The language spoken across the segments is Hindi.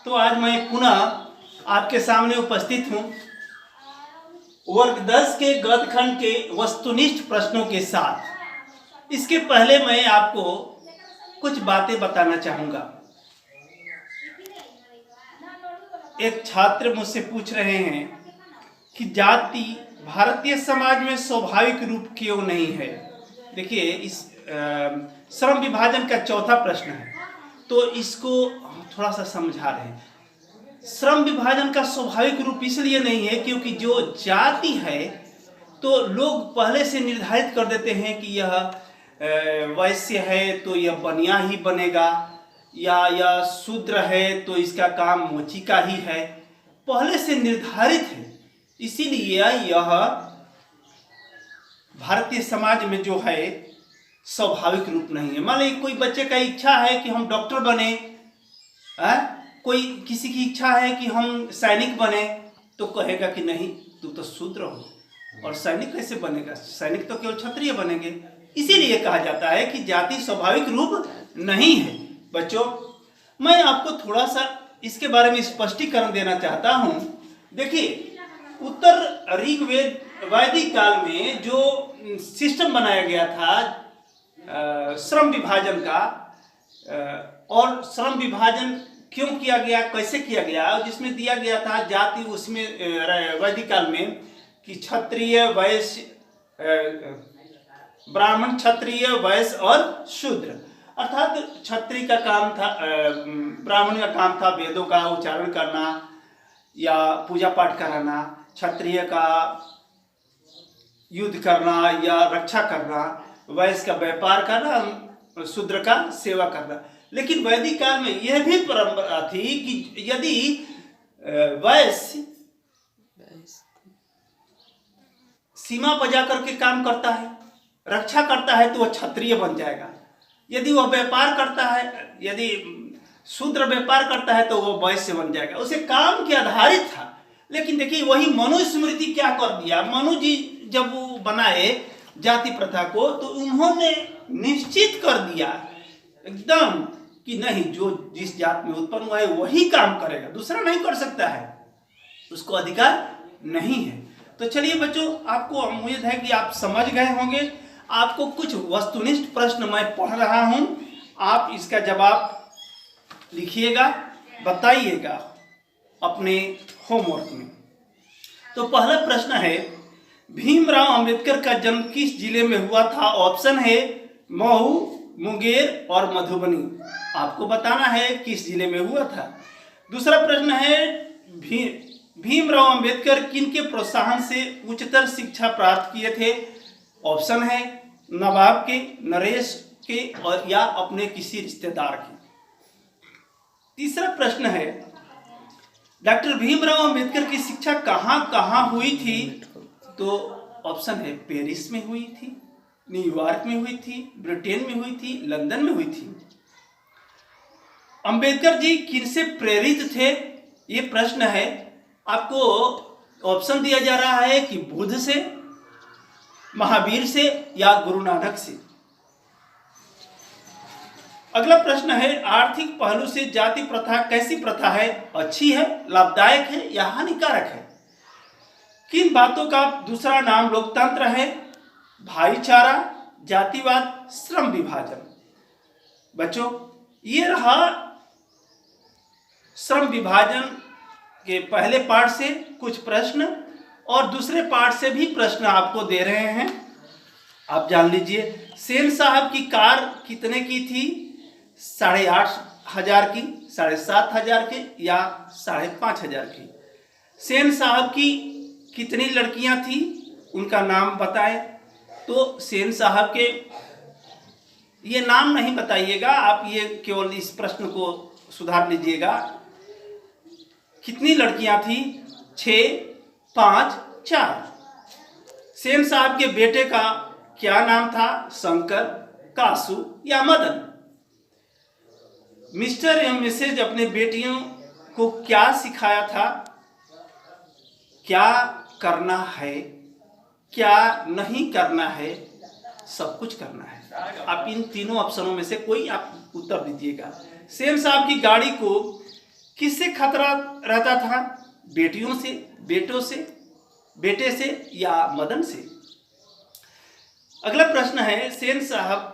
तो आज मैं पुनः आपके सामने उपस्थित हूँ वर्ग 10 के गद्यखंड के वस्तुनिष्ठ प्रश्नों के साथ। इसके पहले मैं आपको कुछ बातें बताना चाहूँगा। एक छात्र मुझसे पूछ रहे हैं कि जाति भारतीय समाज में स्वाभाविक रूप क्यों नहीं है। देखिए, इस श्रम विभाजन का चौथा प्रश्न है, तो इसको थोड़ा सा समझा रहे हैं। श्रम विभाजन का स्वाभाविक रूप इसलिए नहीं है क्योंकि जो जाति है तो लोग पहले से निर्धारित कर देते हैं कि यह वैश्य है तो यह बनिया ही बनेगा, या यह शूद्र है तो इसका काम मोची का ही है, पहले से निर्धारित है। इसीलिए यह भारतीय समाज में जो है स्वाभाविक रूप नहीं है। मान लीजिए कोई बच्चे का इच्छा है कि हम डॉक्टर बने, कोई किसी की इच्छा है कि हम सैनिक बने, तो कहेगा कि नहीं तू तो शूद्र हो, और सैनिक कैसे बनेगा, सैनिक तो केवल क्षत्रिय बनेंगे। इसीलिए कहा जाता है कि जाति स्वाभाविक रूप नहीं है। बच्चों, मैं आपको थोड़ा सा इसके बारे में स्पष्टीकरण देना चाहता हूं। देखिए, उत्तर ऋग्वेद वैदिक काल में जो सिस्टम बनाया गया था श्रम विभाजन का, और श्रम विभाजन क्यों किया गया, कैसे किया गया, जिसमें दिया गया था जाति उसमें वैदिक काल में कि क्षत्रिय, वैश्य, ब्राह्मण, क्षत्रिय, वैश्य और शूद्र। अर्थात क्षत्रिय का काम था, ब्राह्मण का काम था वेदों का उच्चारण करना या पूजा पाठ कराना, क्षत्रिय का युद्ध करना या रक्षा करना, वैश्य का व्यापार करना, शूद्र का सेवा करना। लेकिन वैदिक काल में यह भी परंपरा थी कि यदि वैश्य सीमा पर जाकर के काम करता है, रक्षा करता है, तो वह क्षत्रिय बन जाएगा। यदि वह व्यापार करता है, यदि शूद्र व्यापार करता है, तो वह वैश्य बन जाएगा। उसे काम के आधारित था। लेकिन देखिए, वही मनुस्मृति क्या कर दिया, मनु जी जब वो बनाए जाति प्रथा को, तो उन्होंने निश्चित कर दिया एकदम कि नहीं, जो जिस जात में उत्पन्न हुआ है वही काम करेगा, दूसरा नहीं कर सकता है, उसको अधिकार नहीं है। तो चलिए बच्चों, आपको उम्मीद है कि आप समझ गए होंगे। आपको कुछ वस्तुनिष्ठ प्रश्न मैं पढ़ रहा हूं, आप इसका जवाब लिखिएगा, बताइएगा अपने होमवर्क में। तो पहला प्रश्न है, भीमराव अंबेडकर का जन्म किस जिले में हुआ था। ऑप्शन है महू, मुंगेर और मधुबनी। आपको बताना है किस जिले में हुआ था। दूसरा प्रश्न है, भीमराव अंबेडकर किनके प्रोत्साहन से उच्चतर शिक्षा प्राप्त किए थे। ऑप्शन है नवाब के, नरेश के और या अपने किसी रिश्तेदार के। तीसरा प्रश्न है, डॉक्टर भीमराव अंबेडकर की शिक्षा कहाँ कहाँ हुई थी। तो ऑप्शन है पेरिस में हुई थी, न्यूयॉर्क में हुई थी, ब्रिटेन में हुई थी, लंदन में हुई थी। अंबेडकर जी किनसे प्रेरित थे, ये प्रश्न है। आपको ऑप्शन दिया जा रहा है कि बुद्ध से, महावीर से या गुरु नानक से। अगला प्रश्न है, आर्थिक पहलू से जाति प्रथा कैसी प्रथा है, अच्छी है, लाभदायक है या हानिकारक है। किन बातों का दूसरा नाम लोकतंत्र है। भाईचारा, जातिवाद, श्रम विभाजन। बच्चों, ये रहा श्रम विभाजन के पहले पार्ट से कुछ प्रश्न, और दूसरे पार्ट से भी प्रश्न आपको दे रहे हैं, आप जान लीजिए। सेन साहब की कार कितने की थी, 8,500 की, 7,500 की या 5,500 की। सेन साहब की कितनी लड़कियां थी, उनका नाम बताएं। तो सेन साहब के ये नाम नहीं बताइएगा, आप ये केवल इस प्रश्न को सुधार लीजिएगा। कितनी लड़कियां थी, 6, 5, 4। सेन साहब के बेटे का क्या नाम था, शंकर, कासू या मदन। मिस्टर एवं मिसेज अपने बेटियों को क्या सिखाया था, क्या करना है, क्या नहीं करना है, सब कुछ करना है। आप इन तीनों ऑप्शनों में से कोई आप उत्तर दीजिएगा। सेन साहब की गाड़ी को किससे खतरा रहता था? बेटियों से, बेटों से, बेटे से या मदन से? अगला प्रश्न है, सेन साहब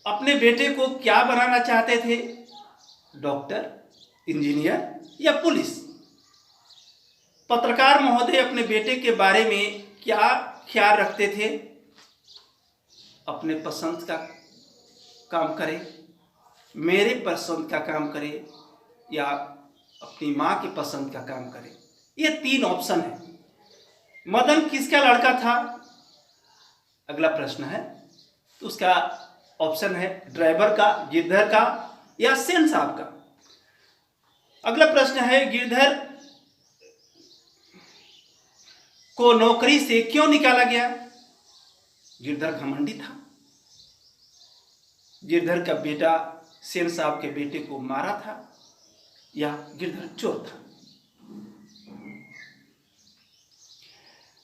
अपने बेटे को क्या बनाना चाहते थे? डॉक्टर, इंजीनियर या पुलिस? पत्रकार महोदय अपने बेटे के बारे में क्या ख्याल रखते थे? अपने पसंद का काम करे, मेरे पसंद का काम करे या अपनी माँ की पसंद का काम करे? ये 3 ऑप्शन है। मदन किसका लड़का था? अगला प्रश्न है, तो उसका ऑप्शन है ड्राइवर का, गिरधर का या सेन साहब का। अगला प्रश्न है, गिरधर को नौकरी से क्यों निकाला गया? गिरधर घमंडी था, गिरधर का बेटा सेन साहब के बेटे को मारा था या गिरधर चोर था?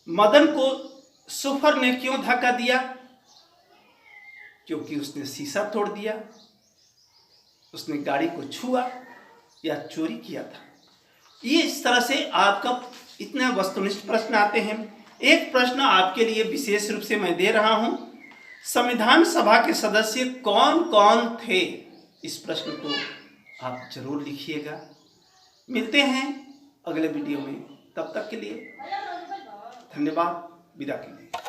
मदन को सुफर ने क्यों धक्का दिया? क्योंकि उसने शीशा तोड़ दिया, उसने गाड़ी को छुआ या चोरी किया था? ये इस तरह से आपका इतने वस्तुनिष्ठ प्रश्न आते हैं। एक प्रश्न आपके लिए विशेष रूप से मैं दे रहा हूं, संविधान सभा के सदस्य कौन कौन थे? इस प्रश्न को आप जरूर लिखिएगा। मिलते हैं अगले वीडियो में, तब तक के लिए धन्यवाद, विदा कीजिए।